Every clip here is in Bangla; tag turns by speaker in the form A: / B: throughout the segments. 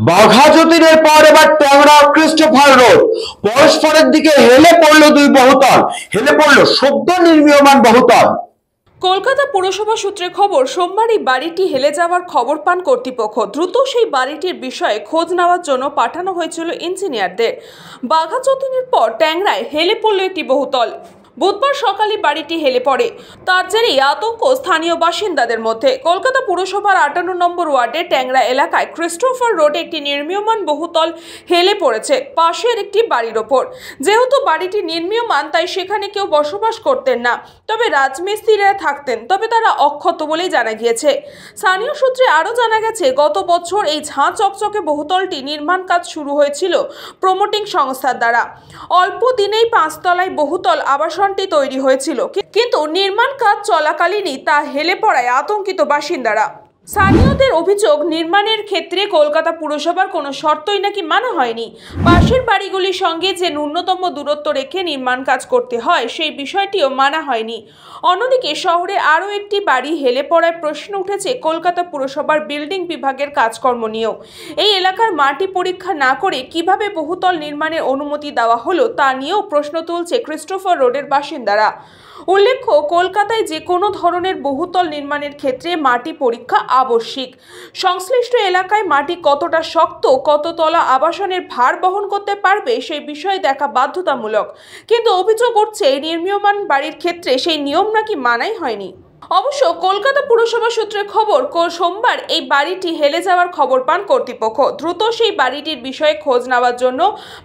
A: বাঘা যতীনের পর এবার ট্যাংরা ক্রিস্টোফার রোড পরস্পরের দিকে হেলে পড়লো দুই বহুতল, হেলে পড়লো সদ্য নির্মীয়মান বহুতল।
B: কলকাতা পুরসভা সূত্রে খবর, সোমবার এই বাড়িটি হেলে যাওয়ার খবর পান কর্তৃপক্ষ। দ্রুত সেই বাড়িটির বিষয়ে খোঁজ নেওয়ার জন্য পাঠানো হয়েছিল ইঞ্জিনিয়ারদের। বাঘা যতীনের পর ট্যাংরায় হেলে পড়ল একটি বহুতল। বুধবার সকালে বাড়িটি হেলে পড়ে, তার জেরেই আতঙ্ক স্থানীয় বাসিন্দাদের মধ্যে। কলকাতা পুরসভার 58 নম্বর ওয়ার্ডে ট্যাংরা এলাকায় ক্রিস্টোফার রোডে একটি নির্মীয়মান বহুতল হেলে পড়েছে পাশের একটি বাড়ির ওপর। যেহেতু বাড়িটি নির্মীয়মান, তাই সেখানে কেউ বসবাস করতেন না, তবে রাজমিস্ত্রিরা থাকতেন, তবে তারা অক্ষত বলেই জানা গিয়েছে। স্থানীয় সূত্রে আরও জানা গেছে, গত বছর এই ঝাঁ চকচকে বহুতলটি নির্মাণ কাজ শুরু হয়েছিল প্রমোটিং সংস্থার দ্বারা। অল্প দিনেই 5 তলায় বহুতল আবাসনটি তৈরি হয়েছিল, কিন্তু নির্মাণ কাজ চলাকালীনই তা হেলে পড়ায় আতঙ্কিত বাসিন্দারা। স্থানীয়দের অভিযোগ, নির্মাণের ক্ষেত্রে কলকাতা পুরসভার কোনো শর্তই নাকি মানা হয়নি। পাশের বাড়িগুলির সঙ্গে যে ন্যূনতম দূরত্ব রেখে নির্মাণ কাজ করতে হয়, সেই বিষয়টিও মানা হয়নি। অন্যদিকে শহরে আরও একটি বাড়ি হেলে পড়ায় প্রশ্ন উঠেছে কলকাতা পুরসভার বিল্ডিং বিভাগের কাজকর্ম নিয়েও। এই এলাকার মাটি পরীক্ষা না করে কিভাবে বহুতল নির্মাণের অনুমতি দেওয়া হলো, তা নিয়েও প্রশ্ন তুলছে ক্রিস্টোফার রোডের বাসিন্দারা। উল্লেখ্য, কলকাতায় যে কোনো ধরনের বহুতল নির্মাণের ক্ষেত্রে মাটি পরীক্ষা আবশ্যিক। সংশ্লিষ্ট এলাকায় মাটি কতটা শক্ত, কত তলা আবাসনের ভার বহন করতে পারবে, সেই বিষয়ে দেখা বাধ্যতামূলক। কিন্তু অভিযোগ উঠছে, নির্মীয়মান বাড়ির ক্ষেত্রে সেই নিয়ম নাকি মানাই হয়নি। অবশ্য কলকাতা পুরসভা সূত্রে খবর, সোমবার এই বাড়িটি হেলে যাওয়ার খবর পান কর্তৃপক্ষ। দ্রুত সেই বাড়িটির বিষয়ে খোঁজ নেওয়ার জন্য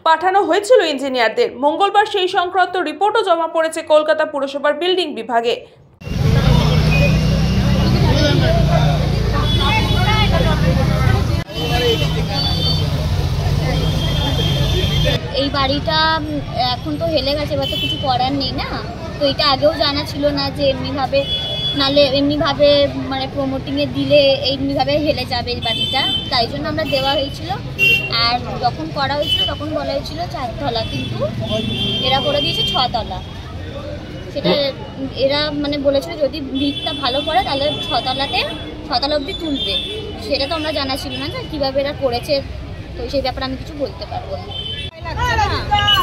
B: পাঠানো হয়েছিল ইঞ্জিনিয়ারদের। মঙ্গলবার সেই সংক্রান্ত রিপোর্টও জমা পড়েছে কলকাতা পুরসভার বিল্ডিং বিভাগে।
C: এই বাড়িটা এখন তো হেলে গেছে, এবার তো কিছু করার নেই না। তো এটা আগেও জানা ছিল না যে এমনিভাবে, নাহলে এমনিভাবে মানে প্রমোটিংয়ে দিলে এমনিভাবে হেলে যাবে এই বাড়িটা। তাই জন্য আমরা দেওয়া হয়েছিল। আর যখন করা হয়েছিল তখন বলা হয়েছিল 4 তলা, কিন্তু এরা করে দিয়েছে 6 তলা। সেটা এরা মানে বলেছিল যদি ভিতটা ভালো করে তাহলে 6 তলা অবধি তুলবে। সেটা তো আমরা জানা ছিল না যে কীভাবে এরা করেছে, তো সেই ব্যাপারে আমি কিছু বলতে পারবো না।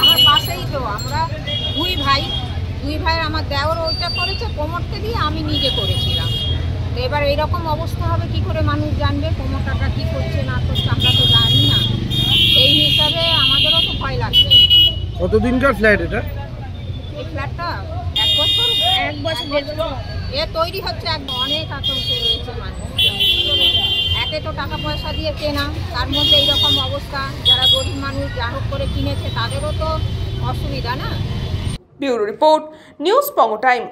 D: আমার পাশেই তো আমরা দুই ভাই আমার দেওর ওইটা করেছে, কোমরকে দিয়ে আমি নিজে করেছিলাম। তো এবার এইরকম অবস্থা হবে কি করে মানুষ জানবে কোমরটা কি করছে না করছে, আমরা তো জানি না। এই হিসাবে আমাদেরও তো ভয় লাগছে।
E: কতদিনকার ফ্ল্যাট এটা?
D: এই ফ্ল্যাটটা 1 বছর 1 বছর এ তৈরি হচ্ছে। অনেক আতঙ্কে রয়েছে মানুষ। একে তো টাকা পয়সা দিয়ে কেনা, তার মধ্যে এইরকম অবস্থা। যারা গরিব মানুষ যা হোক করে কিনেছে তাদেরও তো অসুবিধা না।
B: ব্যুরো রিপোর্ট, নিউজ পঙ্গ টাইম।